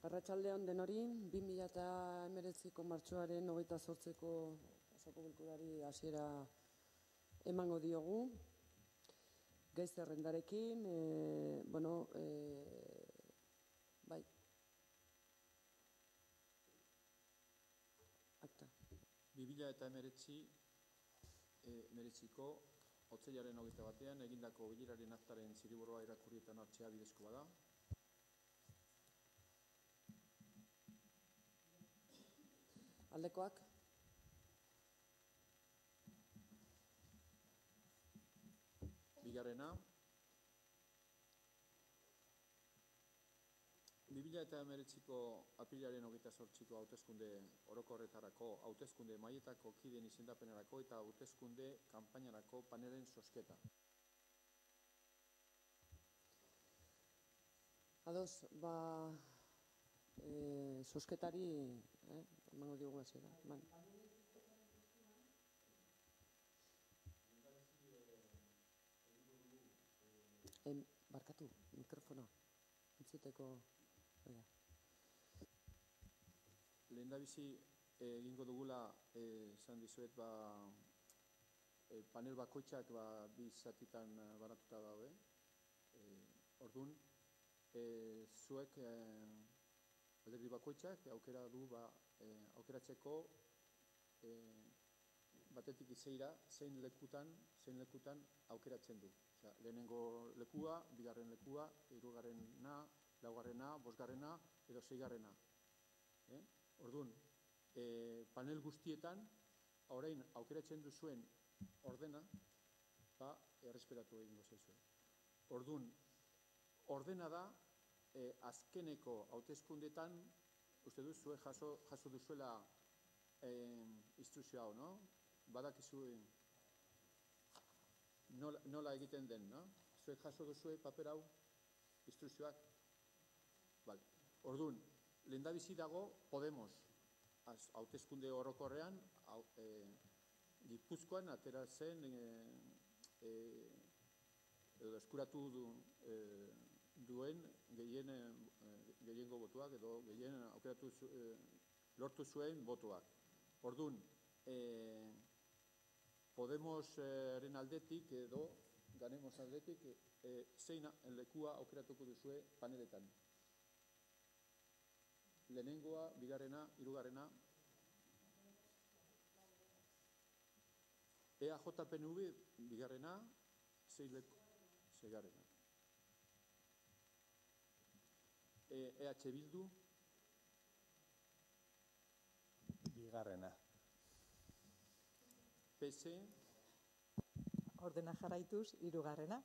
Arratsalde on denori, 2019ko martxoaren 28ko osoko bilkurari hasiera emango diogu. Gai zerrendarekin, bai. Akta. 2019ko otsailaren 21ean egindako bileraren aktaren zirriborroa irakurrietan hartzea bidezkoa bada. Aldekoak? Bigarrena, 2019ko apirilaren 28ko hauteskunde orokorretarako, hauteskunde mailetako kideen izendapenerako eta hauteskunde kanpainarako panelen zozketa. Ados, zozketari, emango diogu hasiera. Barkatu, mikrofono, entzuteko. Lehendabizi egingo dugula, esan dizuet, panel bakoitzak bi zatitan banatuta daude. Orduan, zuek alderdi bakoitzak aukera du aukeratzeko batetik izeira zein lekutan aukeratzen du. Lehenengo lekua, bigarren lekua, hirugarrena, laugarrena, bosgarrena edo seigarrena. Orduan, panel guztietan, orain aukeratzen duzuen ordena, erresperatu egingo zaizuen. Orduan, ordena da, azkeneko hauteskundetan, uste duz, zuek jaso duzuela instrukzio hau, no? Badakizu nola egiten den, no? Zuek jaso duzue paper hau, instrukzioak. Orduan, lehendabizi dago Podemos hauteskunde orokorrean, Gipuzkoan atera zen, edo eskuratu duen gehiengo botuak, edo gehien aukeratu lortu zuen botuak. Orduan, Podemosren aldetik edo Ganemos aldetik zein lekua aukeratuko duzue paneletan. Lehenengoa, bigarrena, hirugarrena. EAJ-PNV, bigarrena, seigarrena. EH Bildu, bigarrena. PS, ordena jarraituz, hirugarrena.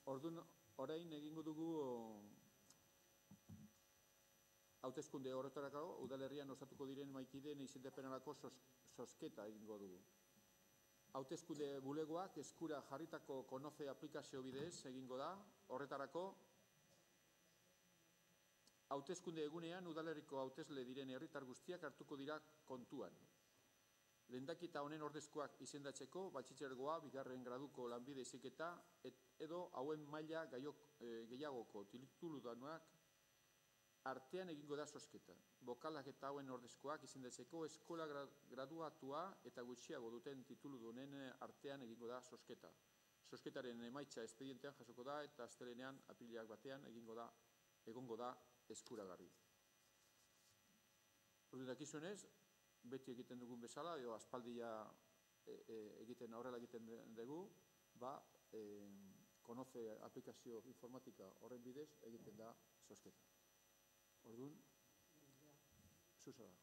Orduan, orain egingo dugu hauteskunde orokorretarako udalerrian osatuko diren mahaikideen izendapenerako zozketa egingo dugu. Hauteskunde bulegoak eskura jarritako Konoce aplikazio bidez egingo da, horretarako hauteskunde egunean udalerriko hautesle diren herritar guztiak hartuko dira kontuan. Lehendaketa honen ordezkoak izendatzeko, batxilergoa, bigarren graduko lanbide heziketa edo hauen maila gehiagoko tituludunak artean egingo da zozketa. Bokalak eta hauen ordezkoak izendatzeko eskola graduatua eta gutxiago duten tituludunen artean egingo da zozketa. Zozketaren emaitza espedientean jasoko da eta astelehenean apirilak batean egongo da eskuragarri. Orduan dakizuenez, beti egiten dugun bezala, edo aspaldia horrela egiten dugu, Konoce aplikazio informatika horren bidez egiten da zozketa. Orduan, zuzara.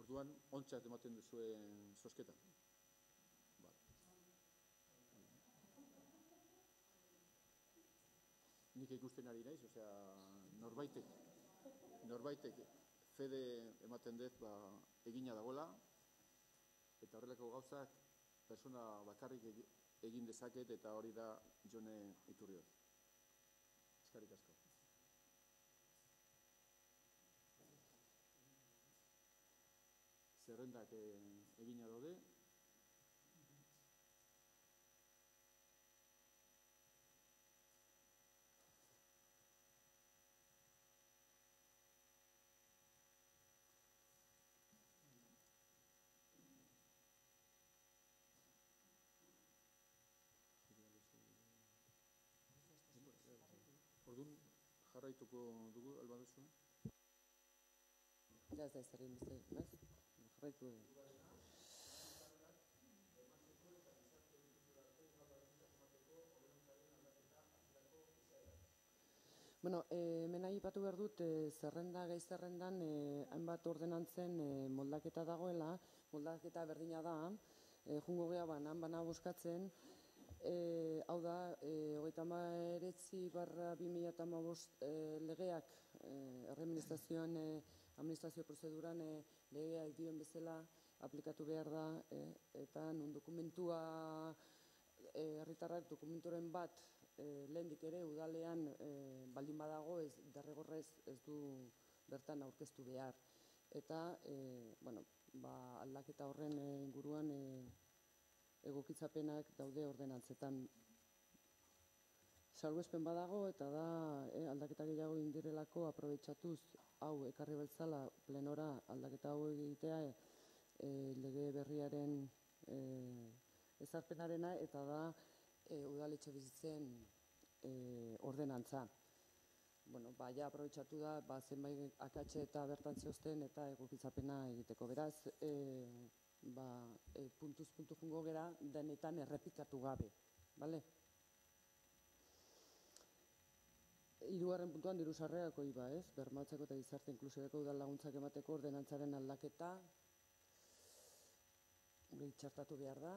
Orduan, ontzat ematen duzuen zozketa. Nik ikusten ari naiz, osea, norbaitek fede ematen dut egina dagoela, eta horrelako gauzak persona bakarrik egin dezaket, eta hori da Jone Iturrioz. Eskerrik asko. Zerrendak egina daude. Orduan, jarraituko dugu, albaduzu? Ja, ez da ez egin beste, naiz? Jarraitu dugu. Bueno, hemen aipatu behar dut, gai zerrendan, hainbat ordenantzen moldaketa dagoela, moldaketa berdina da, jungo geha bana boskatzen, hau da, 39/2015 legeak, administrazio prozeduran legeak dioen bezala aplikatu behar da, eta non dokumentua, herritarrak dokumenturen bat lehendik ere udalean baldin badago derrigorrez ez du bertan aurkeztu behar. Eta aldaketa horren inguruan egokitzapenak daude ordenantzetan. Salbuespen badago eta da aldaketa gehiago indirelako aprobetxatuz hau ekarri beltzala plenora aldaketa hau egitea lege berriaren ezarpenarena eta da udaletxe bizitzen ordenantza. Ja aprobetxatu da zenbait akatxe eta bertan zehozten eta egokitzapena egiteko. Beraz, puntuz puntu jungo gera denetan errepikatu gabe. Hirugarren puntuan diru sarrerako IVA, bermatzeko eta gizarte inklusiorako udal laguntzak emateko ordenantzaren aldaketa txertatu behar da.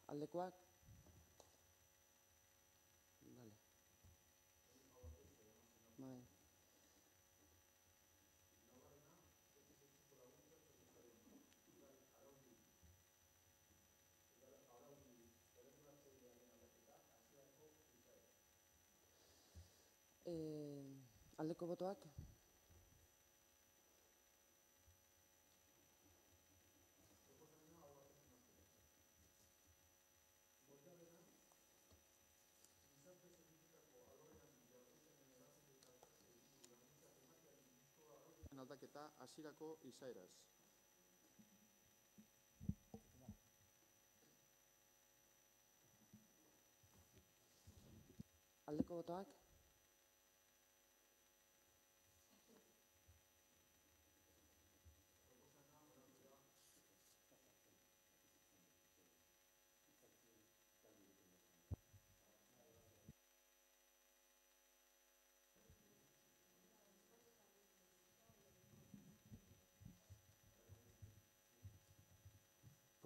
Aldekoak? Aldeko botoak? Aldaketa hasierako izaeraz. Aldeko botoak?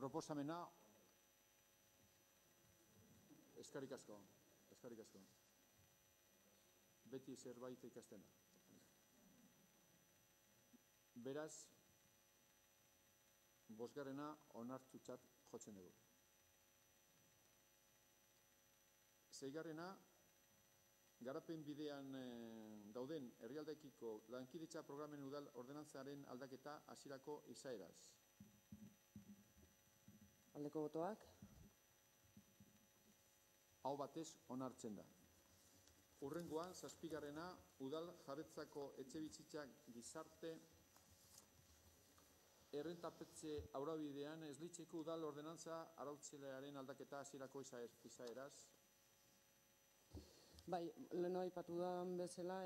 Proposamena, eskerrik asko. Beti zerbait ikasten da. Beraz, bosgarrena onartutzat jotzen dugu. Seigarrena, garapen bidean dauden herrialdekiko lankidetza programen udal ordenantzaren aldaketa hasierako izaeraz. Aldeko botoak? Hau batez onartzen da. Hurrengoan, 7. udal jabetzako etxebizitzak gizarte errentapetxe aurabidean esleitzeko udal ordenantza arautzailearen aldaketa hasierako izaeraz. Bai, leheno aipatu da bezala,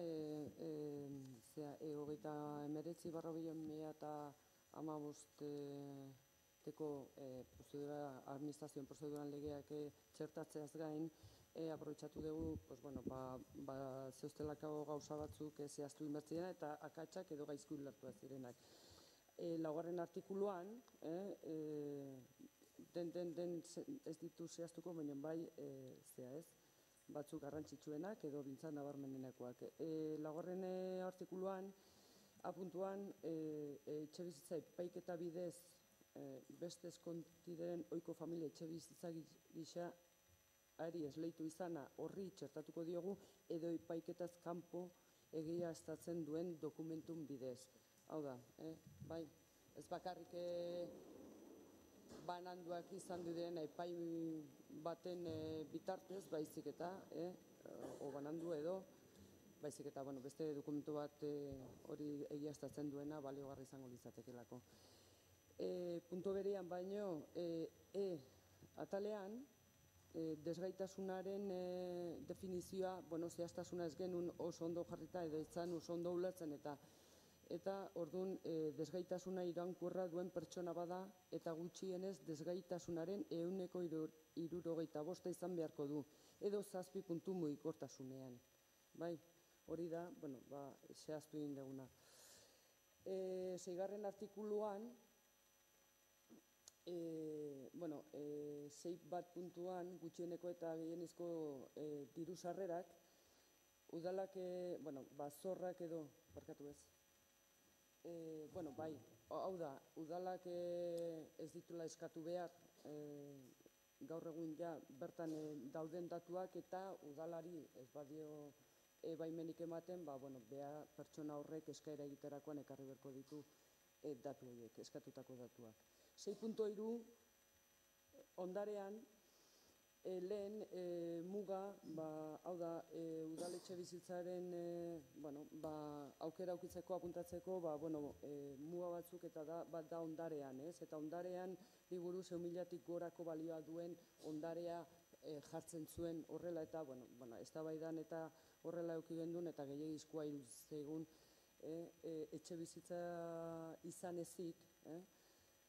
39/2015 administrazioen prozeduran legeak txertatzeaz gain, aprobetxatu dugu, zehoztelako gauza batzuk zehaztu inbertzirena eta akatsak edo gaizku ulertuak zirenak. laugarren artikuluan, ez ditu zehaztuko, baina bai, batzuk garrantzitsuenak edo bintzat nabarmenenekoak. Laugarren artikuluan, apuntuan, etxebizitza epaiketa bidez beste eskontiren ohiko familia etxebizitza gisa ari esleitu izana horri txertatuko diogu edo epaiketaz kanpo egiaztatzen duen dokumentun bidez. Hau da, bai, ez bakarrik bananduak izan diren epai baten bitartez, baizik eta, o banandu edo, baizik eta, beste dokumentu bat hori egiaztatzen duena baliogarri izango litzatekelako. Puntu berean baino, atalean, desgaitasunaren definizioa, zehaztasuna ez genuen oso ondo jarrita edo etzan oso ondo ulertzen eta orduan desgaitasuna iraunkorra duen pertsona bada eta gutxienez desgaitasunaren 75% izan beharko du edo 7 puntu mugikortasunean. Bai, hori da, zehaztu egin duguna. 6. artikuluan, 6.1 puntuan gutxieneko eta gehienezko diru sarrerak udalak, zorrak edo, barkatu ez. Bai, hau da, udalak ez ditula eskatu behar gaur egun ja bertan dauden datuak eta udalari ez badio baimenik ematen, behar pertsona horrek eskaera egiterakoan ekarri beharko ditu datu horiek, eskatutako datuak. 6.3 ondarean lehen muga, hau da, udaletxe bizitzaren aukera aukitzeko, apuntatzeko, muga batzuk eta bat da ondarean, ez? Eta ondarean, liburu 1.000-tik gorako balioa duen ondarea jartzen zuen horrela eta, eztabaidan eta horrela eduki gendun eta gehiagizkoa iruditzen etxe bizitza izan ezik,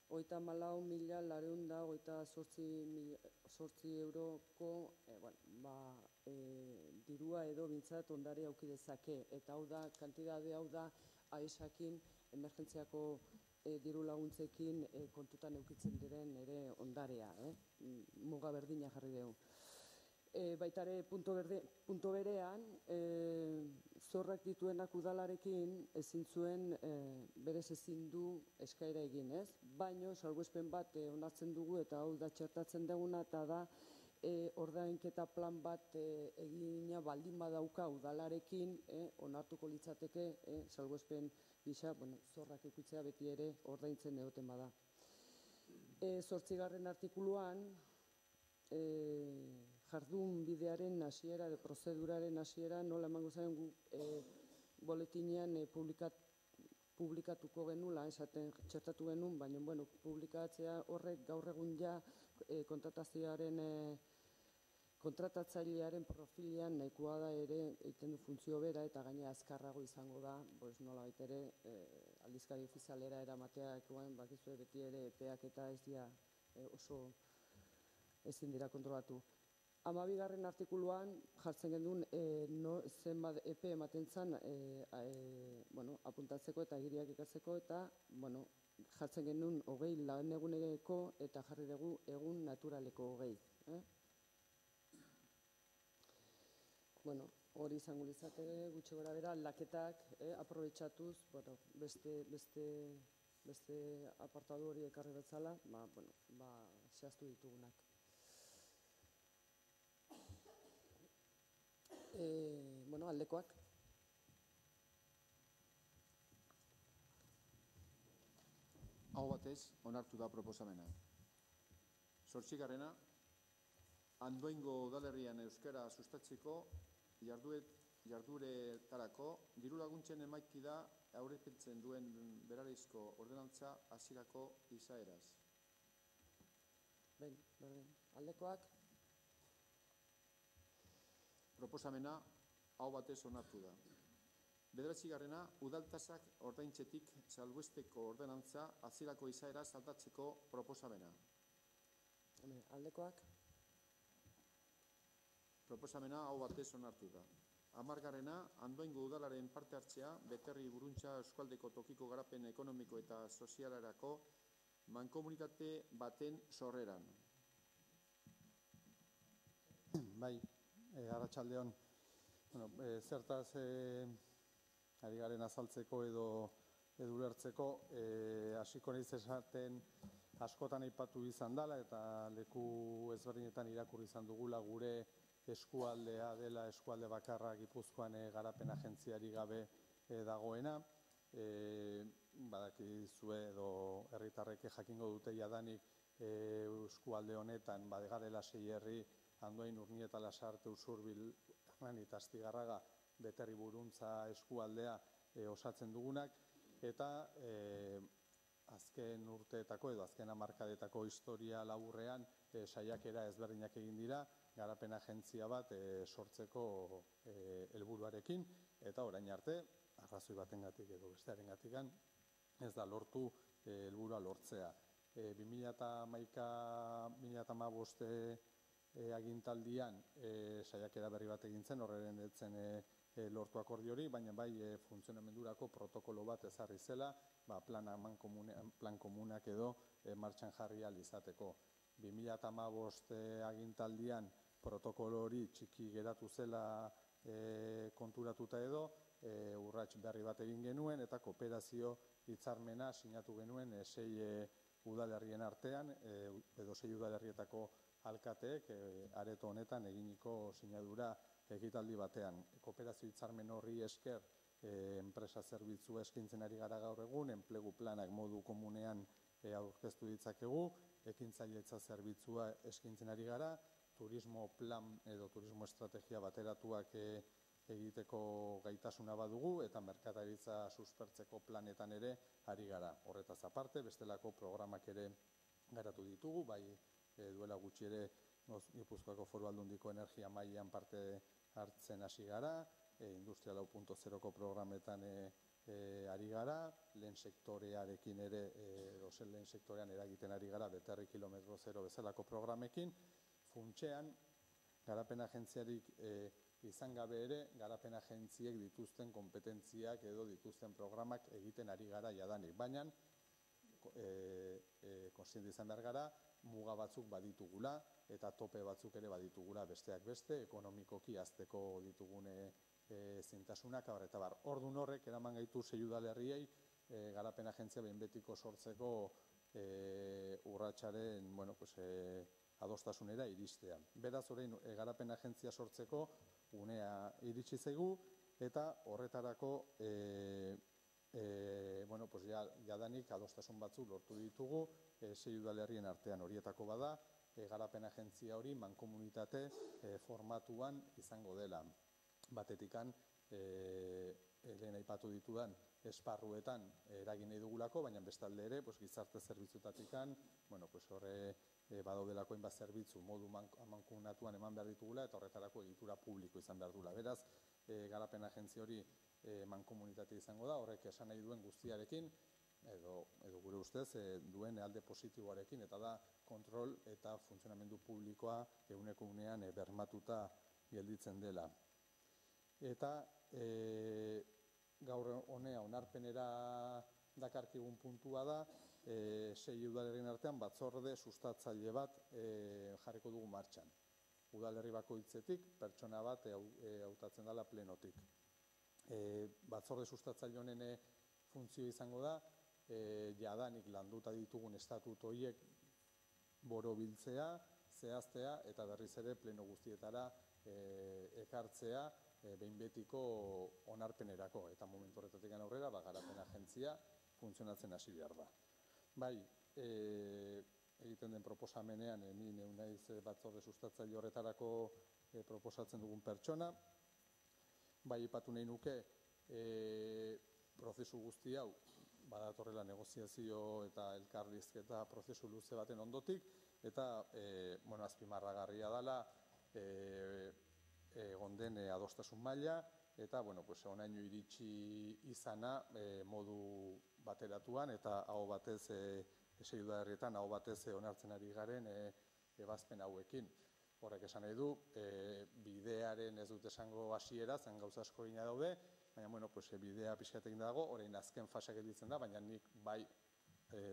34.928 euroko dirua edo bintzat ondare auki dezake. Eta hau da, kantidade hau da, AESakin, emergentziako diru laguntzekin kontutan eukitzen diren ere ondarea, muga berdina jarri dugu. Baitare punto berean, zorrak dituenak udalarekin ezin zuen, berez ezin du eskaera egin, ez? Baino, salbuespen bat onartzen dugu eta hau da txertatzen duguna eta da ordainketa plan bat egina baldin badauka udalarekin onartuko litzateke salbuespen gisa, zorrak eukitzea beti ere ordaintzen egoten bada. 8. artikuluan, jardun bidearen hasiera, prozeduraren hasiera, nola emango zen boletinean publikatuko genula, esaten txertatu genuen, baina, publikatzea horrek gaur egun ja kontratatzailearen profilean nahikoa da ere egiten du funtzio bera eta gaina azkarrago izango da, nola baita ere aldizkari ofizialera eramateakoan, bakizue beti ere epeak eta ez dira oso ezin dira kontrolatu. 12. artikuluan jartzen genuen zenbat epe ematen zen apuntatzeko eta agiriak ikatzeko eta jartzen genuen 20 lan eguneko eta jarri dugu egun naturaleko 20. Hori izango litzateke gutxi gora bera aldaketak aprobetxatuz beste apartadu hori ekarri betzala zehaztu ditugunak. Aldekoak. Aho batez, onartu da proposamena. 8. Andoaingo udalerrian euskara sustatzeko jardueretarako diru laguntzen emaiki da aurreikusten duen berariazko ordenantza hasierako izaeraz. Aldekoak. Proposamena aho batez onartu da. 9. Udaltasak ordaintzetik salbuesteko ordenantza hasierako izaeraz aldatzeko proposamena. Aldekoak. Proposamena aho batez onartu da. 10. Andoaingo udalaren parte hartzea Beterri Buruntza eskualdeko tokiko garapen ekonomiko eta sozialerako mankomunitate baten sorreran. Bai, arratsaldeon. Zertaz ari garen azaltzeko edo ulertzeko, hasiko naiz esaten askotan aipatu izan dela eta leku ezberdinetan irakurri izan dugula gure eskualdea dela eskualde bakarra Gipuzkoan garapen agentziari gabe dagoena. Badakizue edo herritarrek jakingo dute jadanik eskualde honetan garela 6 herri, Andoain, Urnieta, Lasarte, Usurbil, Hernani eta Astigarraga Beterri Buruntza eskualdea osatzen dugunak, eta azken urteetako edo azken hamarkadetako historia laburrean saiakera ezberdinak egin dira garapen agentzia bat sortzeko helburuarekin, eta orain arte arrazoi batengatik edo bestearengatik ez da lortu helburua lortzea. 2015 agintaldian saiakera berri bat egin zen, horren etzen lortu akordio hori, baina bai funtzionamendurako protokolo bat ezarri zela, plan komunak edo martxan jarri ahal izateko. 2015 agintaldian protokolo hori txiki geratu zela konturatuta edo, urrats berri bat egin genuen eta kooperazio hitzarmena sinatu genuen 6 udalerrien artean, edo 6 udalerrietako alkateek areto honetan eginiko sinadura ekitaldi batean. Kooperazio hitzarmen horri esker enpresa zerbitzua eskaintzen ari gara gaur egun, enplegu planak modu komunean aurkeztu ditzakegu, ekintzailetza zerbitzua eskaintzen ari gara, turismo plan edo turismo estrategia bateratuak egiteko gaitasuna badugu, eta merkataritza suspertzeko planetan ere ari gara. Horretaz aparte, bestelako programak ere garatu ditugu, bai duela gutxi ere Gipuzkoako Foru Aldundiko energia mailan parte hartzen hasi gara, Industria 4.0ko programetan ari gara, lehen sektorearekin ere, lehen sektorean eragiten ari gara, Beterri kilometro zero bezalako programekin. Funtsean, garapen agentziarik izan gabe ere, garapen agentziek dituzten kompetentziak edo dituzten programak egiten ari gara jadanik. Baina, konstiente izan behar gara, muga batzuk baditugula eta tope batzuk ere baditugula besteak beste, ekonomikoki hazteko ditugune zintasunak, eta bar. Ordun horrek eraman gaitu 6 udalerriei garapen agentzia behin betiko sortzeko urratsaren adostasunera iristea. Beraz, orain garapen agentzia sortzeko unea iritsi zaigu, eta horretarako jadanik adostasun batzuk lortu ditugu 6 udalerrien artean. Horietako bada, garapen agentzia hori mankomunitate formatuan izango dela. Batetikan, lehen aipatu ditudan esparruetan eragin nahi dugulako, baina bestalde ere gizarte zerbitzutatikan, horre badaudelako hainbat zerbitzu modu mankomunatuan eman behar ditugula, eta horretarako egitura publiko izan behar dula. Beraz, garapen agentzia hori mankomunitate izango da, horrek esan nahi duen guztiarekin, edo gure ustez duen alde positiboarekin, eta da kontrol eta funtzionamendu publikoa ehuneko unean bermatuta gelditzen dela. Eta gaur honea onarpenera dakarkigun puntua da, 6 udalerrien artean batzorde sustatzaile bat jarriko dugu martxan. Udalerri bakoitzetik pertsona bat hautatzen dela plenotik. Batzorde sustatzaile honen funtzio izango da, jadanik landuta ditugun estatutu horiek borobiltzea, zehaztea eta berriz ere pleno guztietara ekartzea behin betiko onarpenerako. Eta momentu horretatik aurrera, garapen agentzia funtzionatzen hasi behar da. Bai, egiten den proposamenean, ni neu naiz batzorde sustatzaile horretarako proposatzen dugun pertsona. Bai, aipatu nahi nuke, prozesu guzti hau, badatorrela negoziazio eta elkarrizketa prozesu luze baten ondotik, eta azpimarragarria dela egon den adostasun maila, eta honaino iritsi izana modu bateratuan, eta aho batez 6 udalerrietan aho batez onartzen ari garen ebazpen hauekin. Horrek esan nahi du, bidearen ez dut esango hasiera, zen gauza asko egina daude, baina, bueno, bidea pixkat egin dago, orain azken faseak gelditzen da, baina nik bai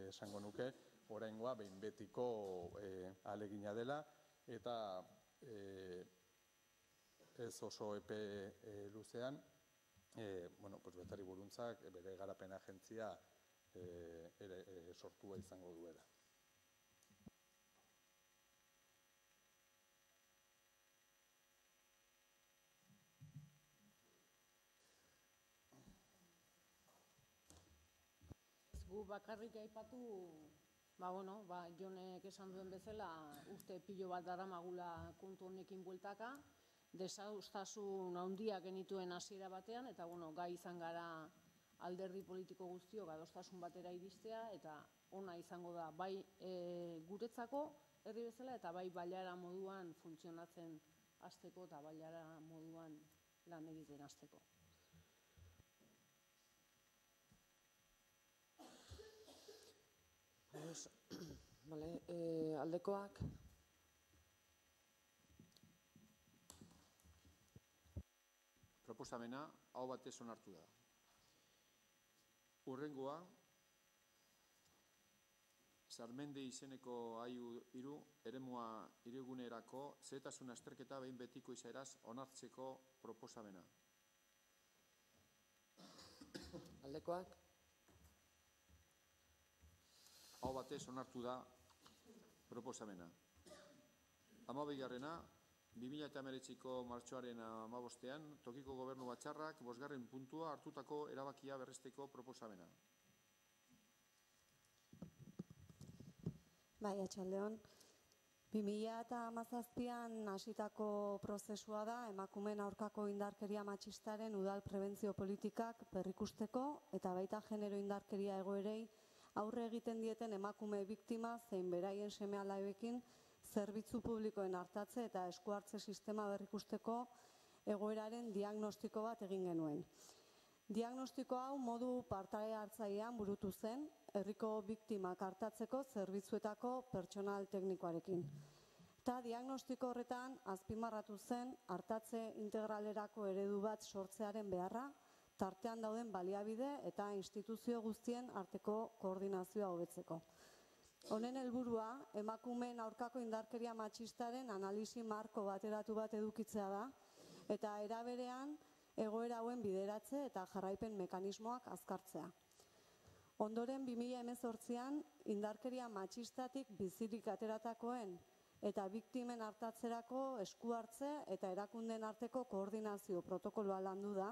esango nuke, oraingoa behin betiko ahalegina dela, eta ez oso epe luzean, Betari Buruntzak bere garapen agentzia sortua izango duela. Gu bakarrik aipatu, Jonek esan duen bezala, uste pilo bat daramagula kontu honekin bueltaka, desadostasun handiak genituen hasiera batean, eta gai izan gara alderdi politiko guztiok adostasun batera iristea, eta ona izango da bai guretzako herri bezala, eta bai bailara moduan funtzionatzen hasteko eta bailara moduan lan egiten hasteko. Aldekoak. Proposamena aho batez onartu da. Hurrengoa, Sarmende izeneko aiu 3 eremua hirigunerako zehetasun azterketa behin betiko izaeraz onartzeko proposamena. Aldekoak. Aho batez onartu da proposamena. 12. 2019ko martxoaren 15ean tokiko gobernu batzarrak 5. puntua hartutako erabakia berresteko proposamena. Bai, atxaldeon. 2017an hasitako prozesua da emakumeen aurkako indarkeria matxistaren udal prebentzio politikak berrikusteko eta baita genero indarkeria egoerei aurre egiten dieten emakume biktima zein beraien seme-alabekin zerbitzu publikoen hartatze eta eskuhartze sistema berrikusteko egoeraren diagnostiko bat egin genuen. Diagnostiko hau modu parte-hartzailean burutu zen, herriko biktimak hartatzeko zerbitzuetako pertsonal teknikoarekin. Eta diagnostiko horretan azpimarratu zen hartatze integralerako eredu bat sortzearen beharra, tartean dauden baliabide eta instituzio guztien arteko koordinazioa hobetzeko. Honen helburua, emakumeen aurkako indarkeria matxistaren analisi marko bateratu bat edukitzea da, eta era berean egoera hauen bideratze eta jarraipen mekanismoak azkartzea. Ondoren 2018an indarkeria matxistatik bizirik ateratakoen eta biktimen hartatzerako esku hartze eta erakundeen arteko koordinazio protokoloa landu da,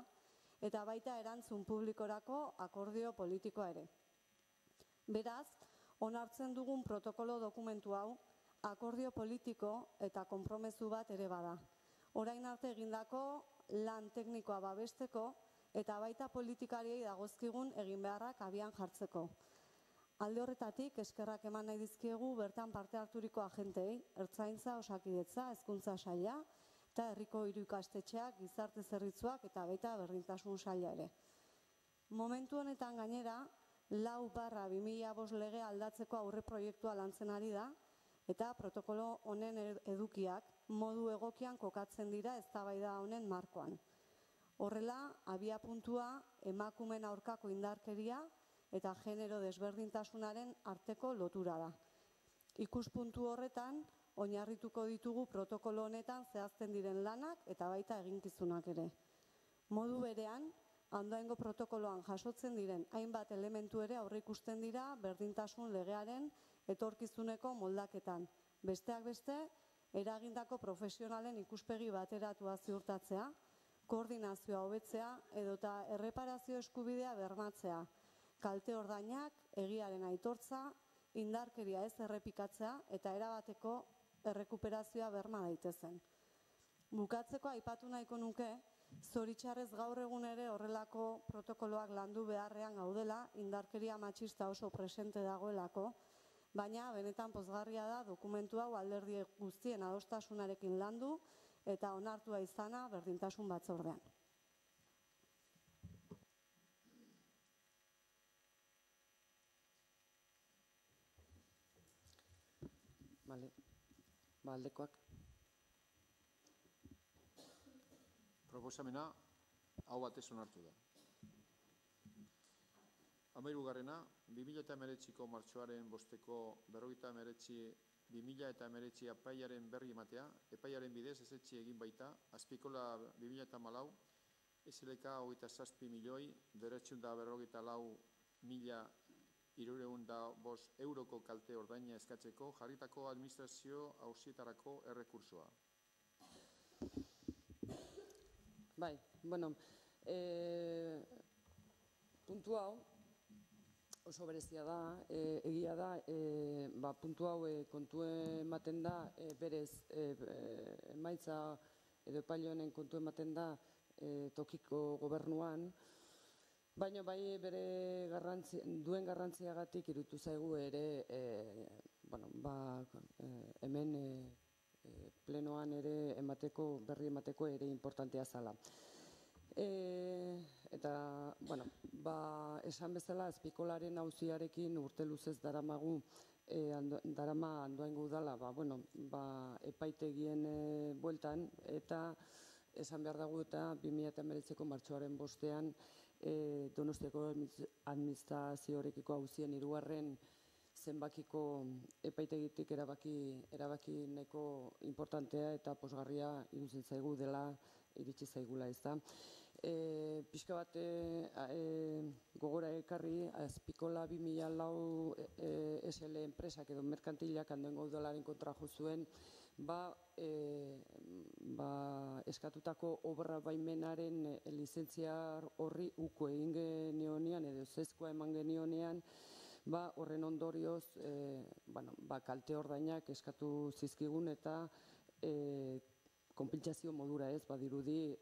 eta baita erantzun publikorako akordio politikoa ere. Beraz, onartzen dugun protokolo dokumentu hau, akordio politiko eta konpromezu bat ere bada. Orain arte egindako lan teknikoa babesteko eta baita politikariei dagozkigun egin beharrak abian jartzeko. Alde horretatik, eskerrak eman nahi dizkiegu bertan parte harturiko agentei, Ertzaintza, Osakidetza, Hezkuntza Saila, eta herriko 3 ikastetxeak, gizarte zerbitzuak eta baita berdintasun saila ere. Momentu honetan gainera, 4/2005 legea aldatzeko aurreproiektua lantzen ari da, eta protokolo honen edukiak modu egokian kokatzen dira eztabaida honen markoan. Horrela, abiapuntua emakumeen aurkako indarkeria eta genero desberdintasunaren arteko lotura da. Ikuspuntu horretan, oinarrituko ditugu protokolo honetan zehazten diren lanak eta baita eginkizunak ere. Modu berean, ondorengo protokoloan jasotzen diren hainbat elementu ere aurreikusten dira berdintasun legearen etorkizuneko moldaketan. Besteak beste, eragindako profesionalen ikuspegi bateratua ziurtatzea, koordinazioa hobetzea edota erreparazio eskubidea bermatzea, kalte ordainak, egiaren aitortza, indarkeria ez errepikatzea eta erabateko errekuperazioa berma daitezen. Bukatzeko aipatu nahiko nuke, zoritxarrez gaur egun ere horrelako protokoloak landu beharrean gaudela, indarkeria matxista oso presente dagoelako, baina benetan pozgarria da dokumentu hau alderdi guztien adostasunarekin landu eta onartua izana berdintasun batzordean. Aldekoak. Proposamena hau batez onartu da. 13. 2019ko martxoaren 5ko 2019 epaiaren berri ematea, epaiaren bidez ezetsi egin baita, Azpikola 2014, SLK 27.994.305 euroko kalte ordaina eskatzeko jarritako administrazio auzietarako errekursoa. Bai, bueno, puntu hau oso berezia da, egia da, puntu hau kontu ematen da, berez emaitza edo epaile honen kontu ematen da tokiko gobernuan, baina bai bere duen garrantziagatik iruditu zaigu ere, hemen plenoan ere berri emateko ere importantea zala. Eta, esan bezala, Azpikolaren auziarekin urte luzez darama Andoaingo udala, epaitegien bueltan, eta esan behar dago eta 2019ko martxoaren 5ean Donostiako administrazioarekiko auzien 3. zenbakiko epaitegitik erabaki nahiko importantea eta posgarria iruditzen zaigu dela, iritsi zaigula, ez da. Pixka bat gogora ekarri, Azpikola 2004 SL enpresak edo merkantilak Andoaingo udalaren kontra jo zuen, eskatutako obra baimenaren lizentzia horri uko egin genionean edo zezkoa eman genionean, horren ondorioz kalte ordainak eskatu zizkigun eta konpentsazio modura ez, badirudi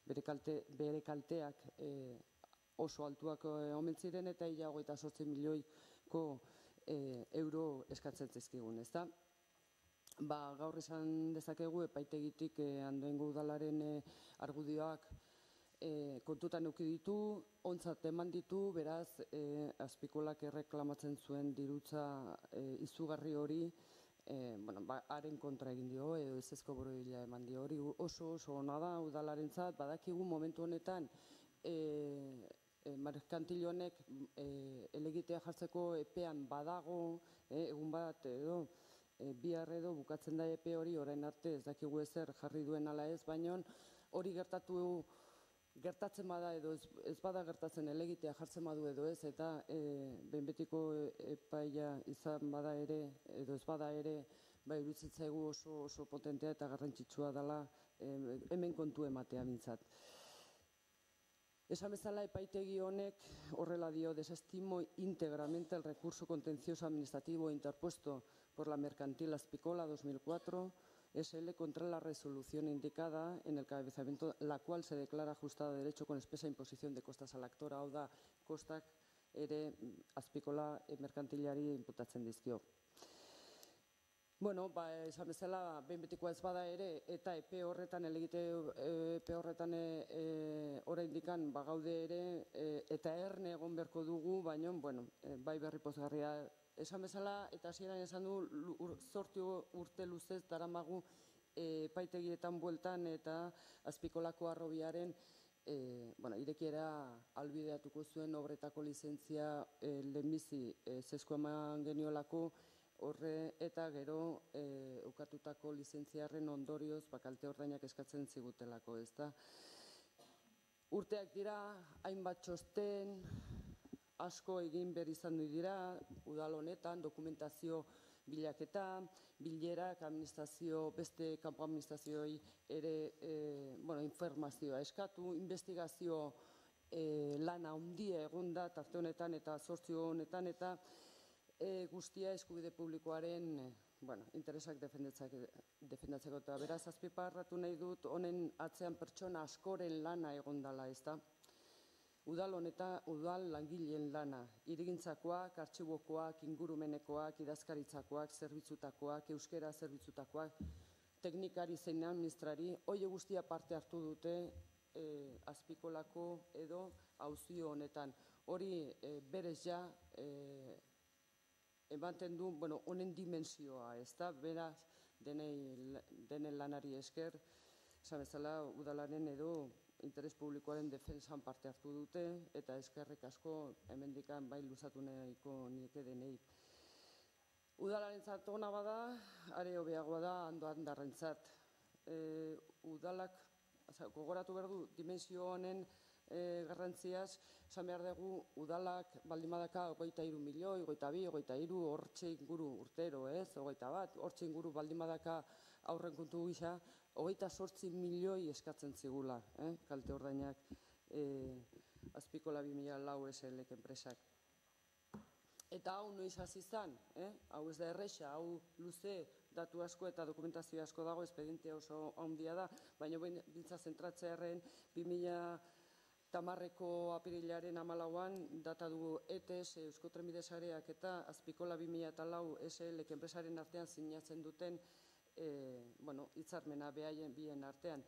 bere kalteak oso altuak omen ziren eta 28 milioiko euro eskatzen zizkigun, ez da? Gaur esan dezakegu epaitegitik Andoaingo udalaren argudioak kontutan eduki ditu, ontzat eman ditu, beraz, Azpikolak erreklamatzen zuen dirutza izugarri hori, haren kontra egin dio, edo ezezko borobila eman dio hori, oso ona da udalarentzat, badakigu momentu honetan, merkantil honek helegitea jartzeko epean badago, egun bat edo, bihar edo bukatzen da epe hori, orain arte ez dakigu ezer jarri duen ala ez, baina hori gertatzen bada edo ez bada gertatzen helegitea jartzen badu edo ez, eta behin betiko epaia izan bada ere, edo ez bada ere, iruditzen zaigu oso potentea eta garrantzitsua dela hemen kontu ematea bintzat. Esan bezala epaitegi honek horrela dio, desestimo íntegramente el recurso contencioso administrativo interpuesto por la mercantil Azpikola 2004 SL contra la resolución indicada en el cabezamiento, la cual se declara ajustada a derecho con expresa imposición de costas al actor, hau da, kostak ere Azpikola merkantilari inputatzen dizkio. Bueno, esan bezala, behin betikoa ez bada ere, eta epe horretan, epe horretan oraindikan gaude ere, eta erne egon beharko dugu, baina, bai berri pozgarria. Esan bezala, eta hasieran esan du, 8 urte luzez daramagu epaitegietan bueltan eta Azpikolako harrobiaren irekiera albideatuko zuen obretako lizentzia lehenbizi zezko eman geniolako horre eta gero ukatutako lizentziarren ondorioz kalte ordainak eskatzen zigutelako, ez da. Urteak dira, hainbat txosten, asko egin behar izan dira, udal honetan, dokumentazio bilaketa, bilerak, administrazio, beste kanpo administrazioi ere informazioa eskatu, investigazio lana handia egon da, tarte honetan eta sortzio honetan, eta guztia eskubide publikoaren interesak defendatzeko. Eta beraz, azpimarratu nahi dut, honen atzean pertsona askoren lana egon dela, ez da? Udal udal langileen lana, hirigintzakoak, artxibokoak, ingurumenekoak, idazkaritzakoak, zerbitzutakoak, euskera zerbitzutakoak, teknikari zein administrari, hori guztia parte hartu dute Azpikolako edo auzio honetan. Hori berez ja ematen du, honen dimensioa, ez da, beraz, denen lanari esker, esan bezala udalaren edo interes publikoaren defentsan parte hartu dute, eta eskerrik asko hemendikan bai luzatu nahiko nieke denei. Udalarentzat ona bada, are hobeagoa da Andoandarrentzat. Udalak, gogoratu behar du, dimensio honen garrantziaz, esan behar dugu, udalak baldin badaka 23 milioi, 22, 23, hortxe inguru urtero, ez? 21, hortxe inguru baldin badaka aurren kontu gisa, 28 milioi eskatzen zigula, kalte ordainak Azpikola 2004 SL-ek enpresak. Eta hau noiz hasi izan, hau ez da erresa, hau luze, datu asko eta dokumentazio asko dago, espedientea oso handia da, baina bintza zentratzearen 2010ko apirilaren 14an data dugu ETS, Eusko Trenbide Sareak eta Azpikola 2004 SL-ek enpresaren artean sinatzen duten hitzarmena bien artean.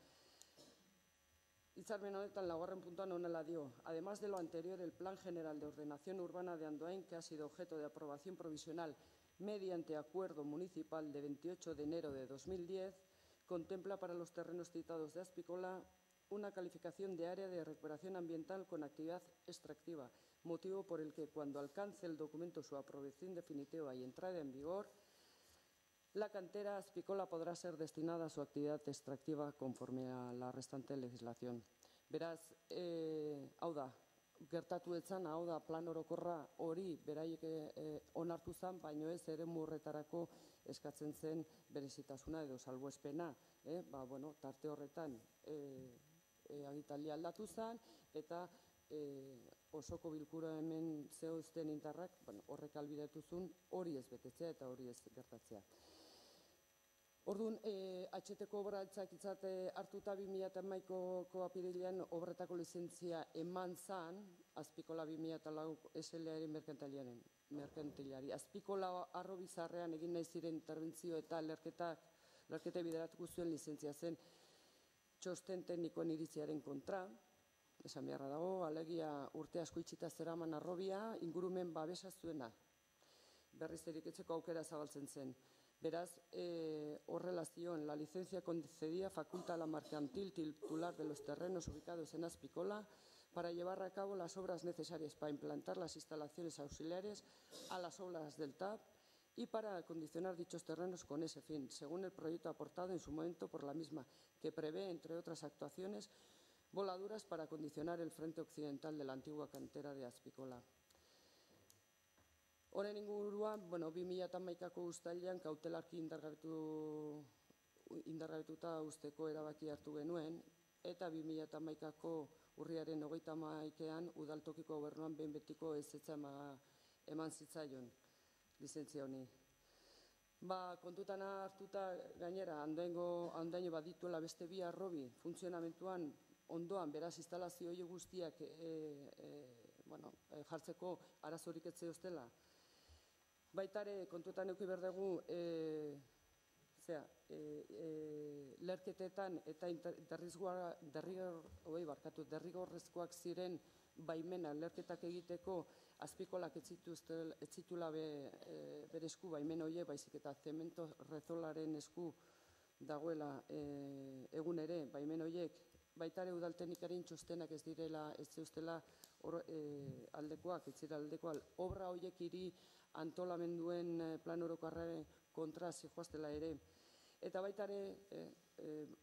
Hitzarmen honetan laugarren puntuan honela dio. Además de lo anterior, el Plan General de Ordenación Urbana de Andoain, que ha sido objeto de aprobación provisional mediante acuerdo municipal de 28 de enero de 2010, contempla para los terrenos citados de Azpikola una calificación de área de recuperación ambiental con actividad extractiva, motivo por el que cuando alcance el documento su aprobación definitiva y entrada en vigor, la cantera Azpikola podrá ser destinada a su actividad extractiva conforme a la restante legislación. Beraz, hau da, gertatu etzan, hau da, plan orokorra hori beraiek onartu zen, baino ez eremu horretarako eskatzen zen berezitasuna edo salbuespena. Tarte horretan agintaldia aldatu zen, eta osoko bilkura hemen zeuzten indarrak horrek ahalbidetu zuen hori ez betetzea eta hori ez gertatzea. Orduan, HT-ko obraltzak hartuta 2008ko apirilean obretako lizentzia eman zan Azpikola 2004 SL-aren merkantilari. Azpikola arro bizarrean egin nahi ziren interbentzio eta lerketa bideratuko zuen lizentzia zen txosten teknikoen iritziaren kontra, esan beharra dago, alegia urte asko itxita zeraman arrobia ingurumen babesa zuena. Berriz eriketzeko aukera zabaltzen zen. Beraz, horrela zion, la licencia concedida faculta a la mercantil titular de los terrenos ubicados en Azpikola para llevar a cabo las obras necesarias para implantar las instalaciones auxiliares a las obras del TAP y para acondicionar dichos terrenos con ese fin, según el proyecto aportado en su momento por la misma, que prevé, entre otras actuaciones, voladuras para acondicionar el frente occidental de la antigua cantera de Azpikola. Honen inguruan, 2011ko uztailean kautelarki indargabetuta uzteko erabaki hartu genuen, eta 2011ko urriaren 31ean udaltokiko gobernuan behin betiko ezetza eman zitzaion lizentzia honi. Kontutan hartuta gainera, Andoain badituela beste bi arrobi funtzionamentuan ondoan, beraz instalazio hori guztiak jartzeko arazorik ez zeuztela. Baitare, kontutan eduki behar dugu, lerketetan eta derrigorrezkoak ziren baimena lerketak egiteko Azpikolak ez zitula bere esku baimen horiek, baizik eta Zemento Rezolaren esku dagoela egun ere baimen horiek. Baitare udalteknikaren txostenak ez zeuztela aldekoak, ez zira aldekoak, obra horiek hiri antolamenduen plan orokorraren kontra zijoaztela ere. Eta baitare,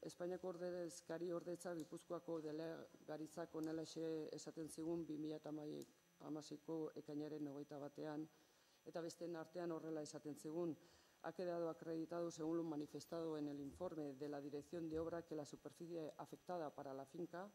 Espainiako ordezkari ordetzak Gipuzkoako delegaritzak onelaxe esaten zigun 2016ko ekainaren 21ean, eta besteen artean horrela esaten zigun. Ha quedado acreditado, según lo manifestado en el informe de la Dirección de Obra, que la superficie afectada para la finca